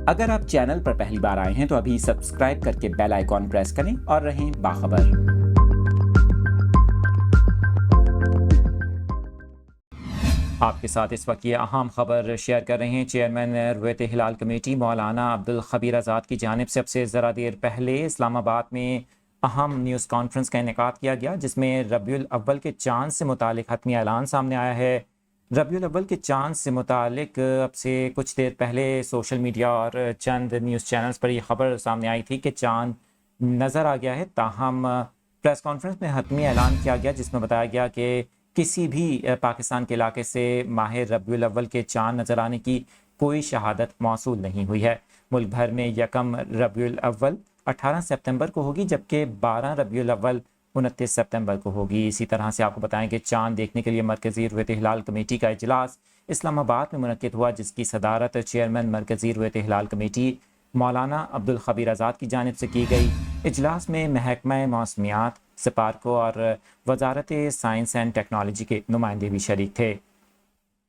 اگر آپ چینل پر پہلی بار آئے ہیں تو ابھی سبسکرائب کر کے بیل آئیکن پریس کریں اور رہیں باخبر۔ آپ کے ساتھ اس وقت یہ اہم خبر شیئر کر رہے ہیں۔ چیئرمین رویت ہلال کمیٹی مولانا عبدالخبیر آزاد کی جانب سے اب سے ذرا دیر پہلے اسلام آباد میں اہم نیوز کانفرنس کا انعقاد کیا گیا، جس میں ربیع الاول کے چاند سے متعلق حتمی اعلان سامنے آیا ہے۔ ربیع الاول کے چاند سے متعلق اب سے کچھ دیر پہلے سوشل میڈیا اور چند نیوز چینلز پر یہ خبر سامنے آئی تھی کہ چاند نظر آ گیا ہے، تاہم پریس کانفرنس میں حتمی اعلان کیا گیا جس میں بتایا گیا کہ کسی بھی پاکستان کے علاقے سے ماہ ربیع الاول کے چاند نظر آنے کی کوئی شہادت موصول نہیں ہوئی ہے۔ ملک بھر میں یکم ربیع الاول 18 سپتمبر کو ہوگی، جبکہ 12 ربیع الاول 29 سپتمبر کو ہوگی۔ اسی طرح سے آپ کو بتائیں کہ چاند دیکھنے کے لیے مرکزی رویت ہلال کمیٹی کا اجلاس اسلام آباد میں منعقد ہوا، جس کی صدارت چیئرمین مرکزی رویت ہلال کمیٹی مولانا عبدالخبیر آزاد کی جانب سے کی گئی۔ اجلاس میں محکمہ موسمیات، سپارکو اور وزارت سائنس اینڈ ٹیکنالوجی کے نمائندے بھی شریک تھے۔